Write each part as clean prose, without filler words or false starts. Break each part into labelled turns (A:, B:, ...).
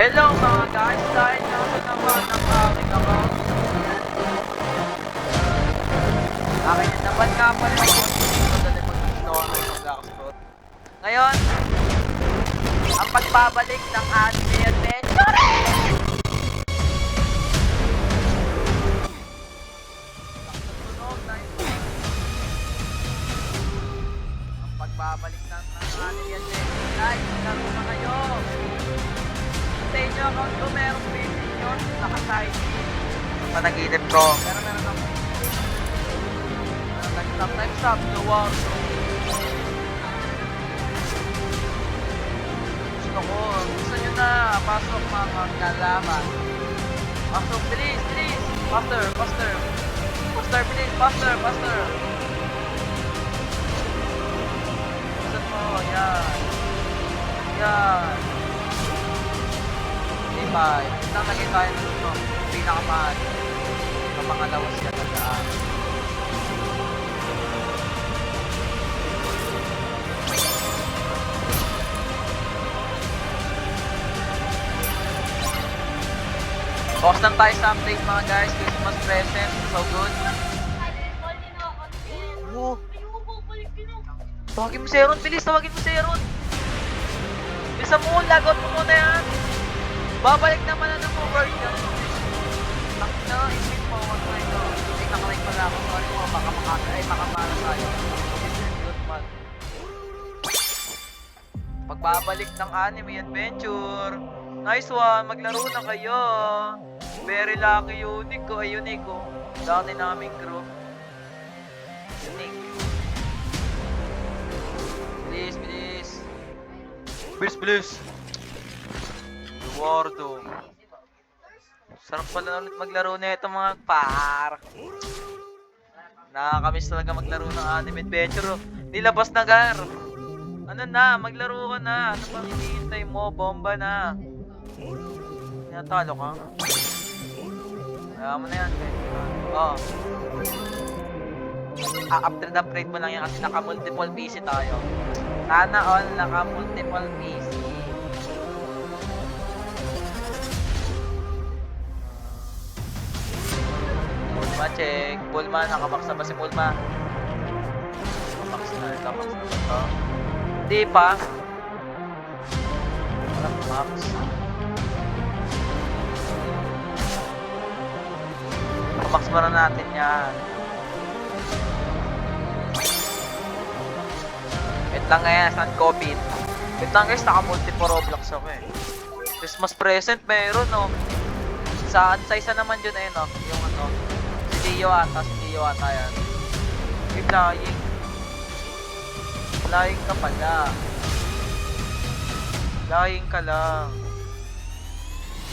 A: Hello mga guys, dahil nasa naman ang aking account. Akin naman nga pala yung dito dali mag-install ng Blackspot. Ngayon, ang pagbabalik ng anime adventure! Ang pagbabalik ng anime adventure, guys, laro na kayo! Sa inyo account ko, merong payment yun, naka-side. Panaginip ko. Pero meron ako. Stop, the war. Gusto nyo na, pasok mga kalaban. Pasok, bilis. Faster. Faster, bilis, faster. Gusto mo, yan. Diba, isang lagay tayo ng pinakamahal. Sa mga lawas yan na daan. Box lang tayo sa update mga guys, Christmas present, so good. Oh. Tawagin mo si Aaron, bilis, tawagin mo si Aaron. Bisa mo, lagot mo muna yan. Babalik naman na ng forward yan. Ang na-invite mo, ano ito. Ay, nakalike pala ako, sorry mo, baka makamara tayo. Good man. Pagbabalik ng anime adventure. Nice one, maglaro na kayo. Very lucky, unique ko. Dati naming group. Unique. Bilis. Eduardo. Sarap pala ulit maglaro na ito mga par. Nakakamiss talaga maglaro ng anime adventure. Nilabas na gar. Ano na, maglaro ka na. Ano bang hinihintay mo? Bomba na. Natalo ka? Kaya mo na yan. Oh. Upgrade mo lang yan kasi naka-multiple PC tayo. Sana all naka-multiple PC. Pulma check. Pulma, nakamax na ba si Pulma? Nakamax na ito. Hindi pa. Nakamax. Nakamax mo na natin yan. Wait lang ngayon, saan COVID? Wait lang guys, naka-multiple Roblox ako eh. Christmas present meron no. Sa isa naman yun eh no. Yung ano. Si Dio ata yan. Yung flying. Flying ka pala. Flying ka lang.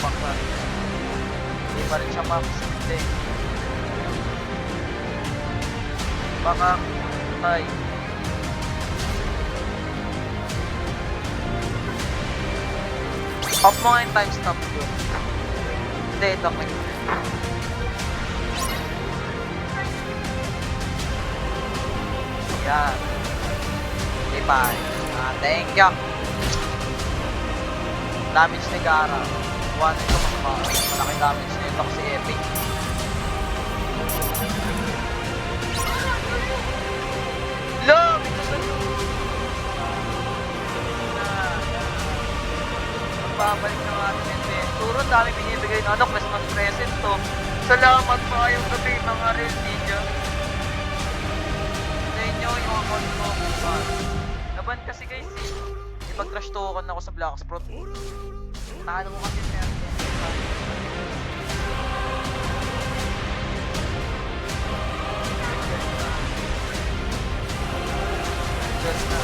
A: Baka. Hindi pa rin siya max. Hindi. Baka. Ay. Off mo nga yung timestamp ko. Hindi, ito ko yun. Yan. Okay, bye. Thank you. Damage ni Gara. One ito mas malaki damage na ito kasi epic. Look! Babalik ng ating adventure. Ang dami binibigay na ano, Christmas present to. Salamat pa kayong gabi mga real ninja. Sa inyo yung account ko. Naban kasi guys eh. Ipag-crash token ako sa Blackspot. Nakano mo kasi sir. Just na.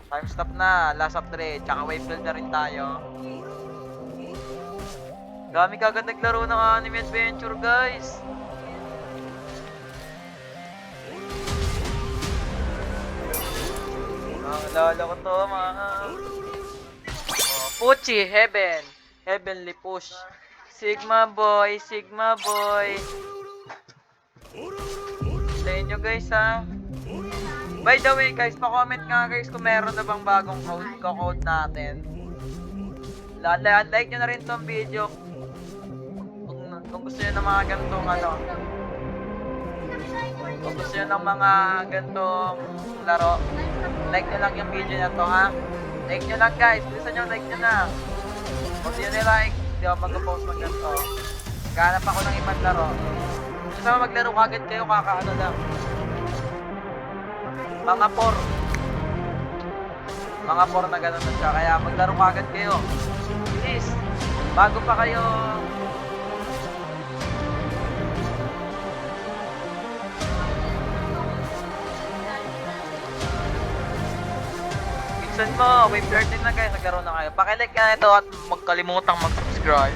A: Time stop na, last upgrade, tsaka wave build na rin tayo. Dami kagad naglaro ng anime adventure guys. Naalala ko to mga Puchi, Heavenly Push. Sigma boy. Tayo nyo guys ha. By the way guys, pa-comment nga guys kung meron na bang bagong code natin. Like nyo na rin tong video kung gusto nyo ng mga ganitong ano. Kung gusto nyo ng mga ganitong laro, like nyo lang yung video na to ha. Like nyo lang guys, bilisan nyo, like nyo na. Kung di nyo nilike, hindi ako mag-post ng ganito. Kahanap ako ng ibang laro. Gusto mo maglaro kagad kayo, kakaano lang. Mga 4 na gano'n na siya, kaya maglaro kagad kayo. Please, bago pa kayo minsan mo, wave 13 na guys, naglaro na kayo. Pakilike ka na ito at magkalimutang mag-subscribe.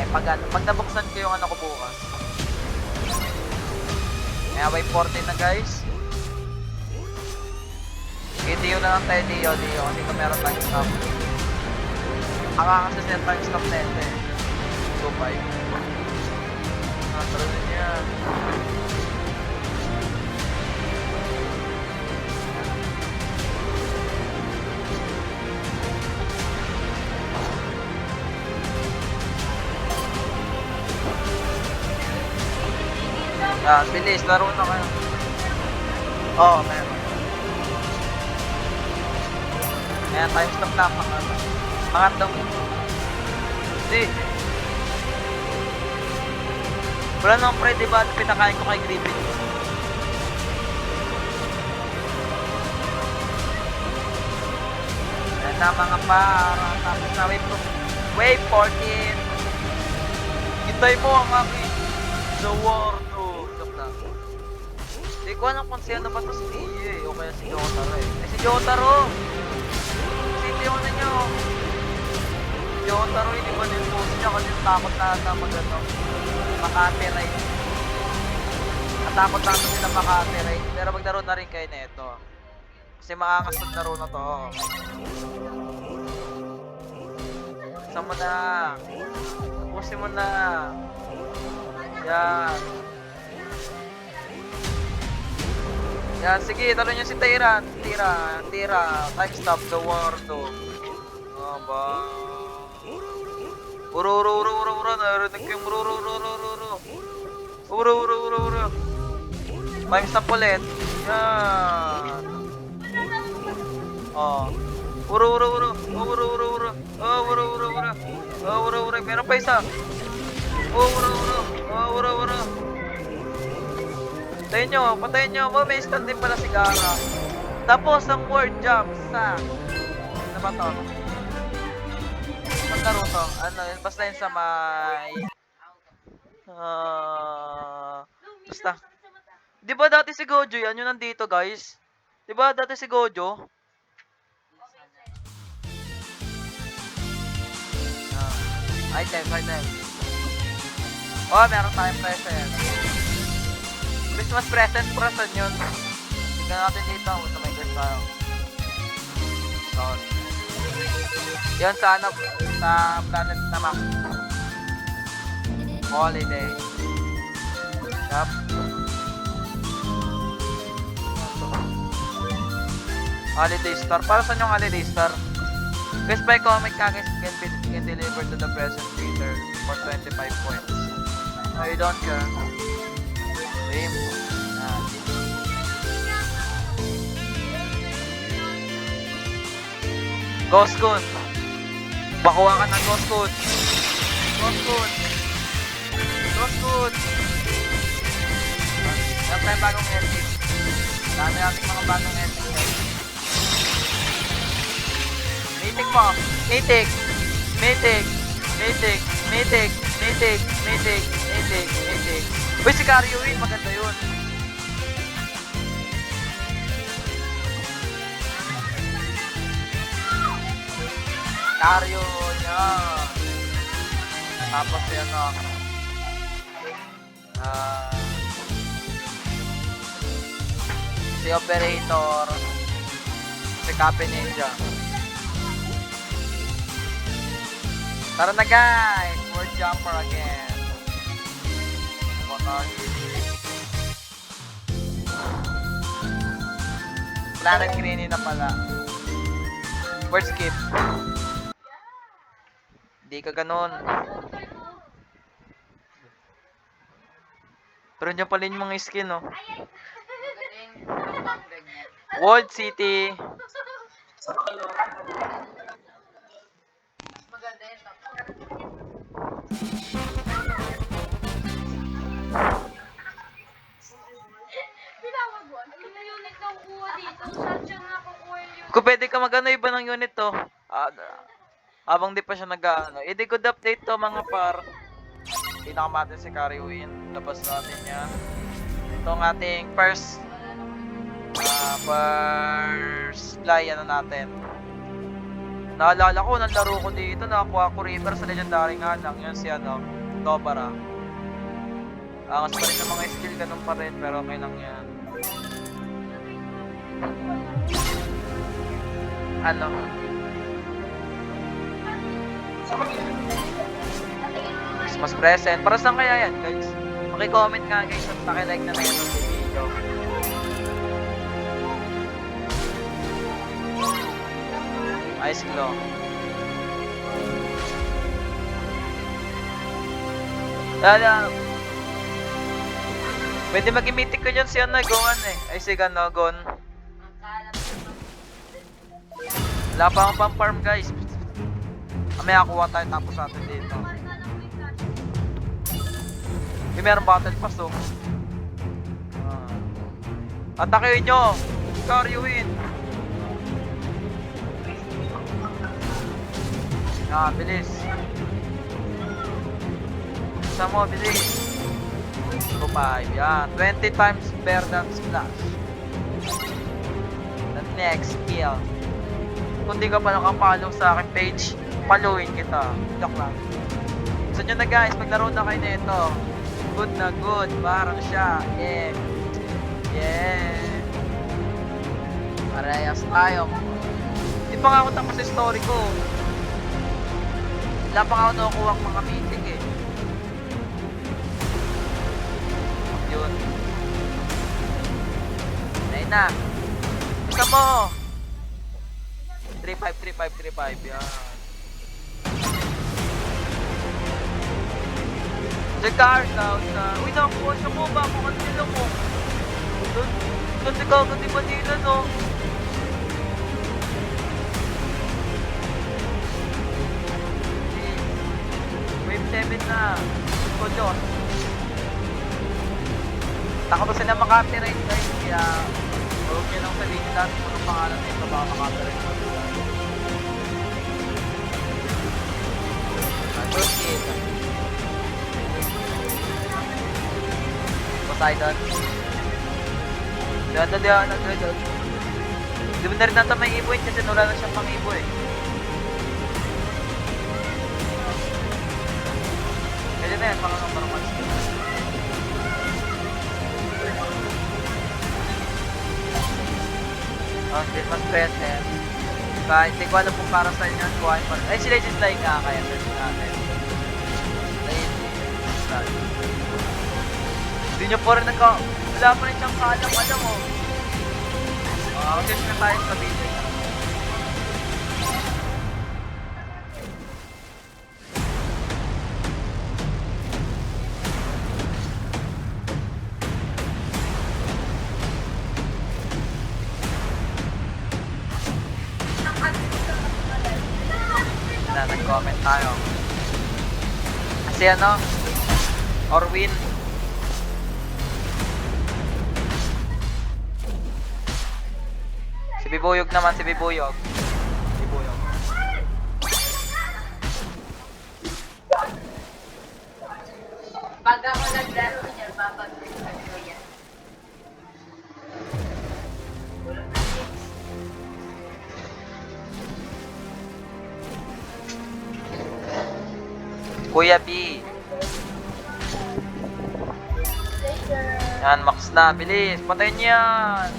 A: Pag nabuksan ko yung ano ko bukas. Kaya wave 14 na guys. Dio na lang tayo, Dio. Hindi ko meron time stop. Ang kasi set time stop na ito eh. 2-5. Taro din yan. Bilis, laro na kayo. Oo, meron. Ayan, time stop na. Pangatong. Hindi. Wala nang pre, diba? Pinakain ko kay Griffin. Ayan na mga para. Tapos na wave 14. Hintay mo ang aking The War. Hindi ko alam kung sino ba ito si Dio eh, o kaya si Jotaro eh. Si Jotaro! Sitiyo na nyo! Jotaro, hindi ba din post niya kasi takot na ata mag-ano, maka-copyright. Natakot na ata sila maka-copyright, pero maglaro na rin kayo nito. Kasi maangas na laro na to. Saan mo na? Tapusin mo na. Yan. Yan, sige, talo nyo si Tira. Time stop the war to. Ba? Uro. Narinig ko yung uro. Time stop ulit. Yan. Oh. Uro. Meron pa isa. Uro. Patayin nyo. May stand din pala si Gara. Tapos ang word jump sa... Ano ba to? Pagkaro to. Ano, basta yun sa may... Basta. Di ba dati si Gojo yan? Yun nandito guys. Di ba dati si Gojo? Item. Oh, meron tayong present. Christmas present yun. Tignan natin dito. Ito may guest tayo. Yan sa ano, sa planet na map. Holiday. Yup. Holiday star. Para saan yung holiday star? Best buy comic guys can deliver to the present reader for 25 points. No, you don't care. Ghost Gun. Bakuha ka ng Ghost Gun. Meron tayong bagong ending. Dami natin mga bagong ending. Mythic mo. Mythic. Uy, si Karyo yun. Maganda yun. Karyo niya. Tapos yun o. Si Operator. Si Cafe Ninja. Tara na guys. Word jumper again. Wala, nag-green na pala. First skip. Hindi ka ganun. Pero dyan pala yung mga skin, no? World City. Kung pwede ka mag-ano, iba ng unit to. Habang di pa siya nag-ano. Di good update to mga par. Pinakamatin si Carry Win. Labas natin yan. Ito ang ating first fly ano natin. Naalala ko, nang laro ko dito, nakakuha ko Reaper sa legendary nga lang. Yun si ano, Dobara. Angas pa rin ng mga skill, ganun pa rin, pero okay lang yan. Ano? Mas present. Para saan kaya yan, guys? Paki-comment nga, guys, at paki-like na rin yung video. Ice Claw. Pwede mag-imitik ko dyan si ano, Gon eh. Ay, si Gano, Gon. Wala pa akong pang-farm, guys. Mamaya kuha tayo tapos natin dito. Meron battle pass, oh. Atakein nyo! Carry Win! Bilis. Isa mo, bilis. 2-5, yan. 20 times better than splash. The next kill. Kung di ka pa nakapollow sa aking page, followin kita. Joke lang. So nyo na guys, maglaro na kayo nito. Good na good, parang siya. Yeah. Yeah. Parehas tayo. Hindi pa nga ako tapos sa story ko. Wala pa nga ako nakukuha ang mga meeting eh. Yun. Ayun na. Isa mo. 3-5, 3-5, 3-5. Yan. Si Carl sa... Uy, nakuha siya mo. Bako kanila mo. Doon si Gago di Manila, no? Wave 7 na. Ko Diyos. Takot sila makapiright guys. Kaya huwag nyo nang sabihin natin kung anong pangalan na ito. Baka makapiright mo. Turkey. Poseidon. Diyan. Di ba na rin natin may ibo kasi wala na siyang pang-ibo eh. Pwede na yan, parang months. Hindi mas present. Kahit hindi ko alam kung para sa inyo kuhain pa rin. Ay, sila yung dislike nga kaya search natin. Hindi nyo po rin wala pa rin siyang kaalam mo. Mag-guess na tayo sa video. Nag-comment tayo. Kasi ano? Orwin. Si Bibuyog naman, si Bibuyog.
B: Pag ako naglaro niya, babag-break ko yan.
A: Kuya B. Yan, max na. Bilis. Patayin niya yan.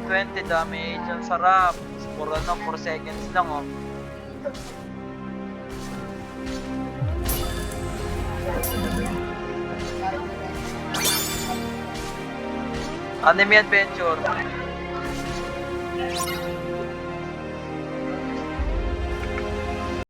A: 120 damage. Ang sarap. Puro na, 4 seconds lang, oh. Anime adventure.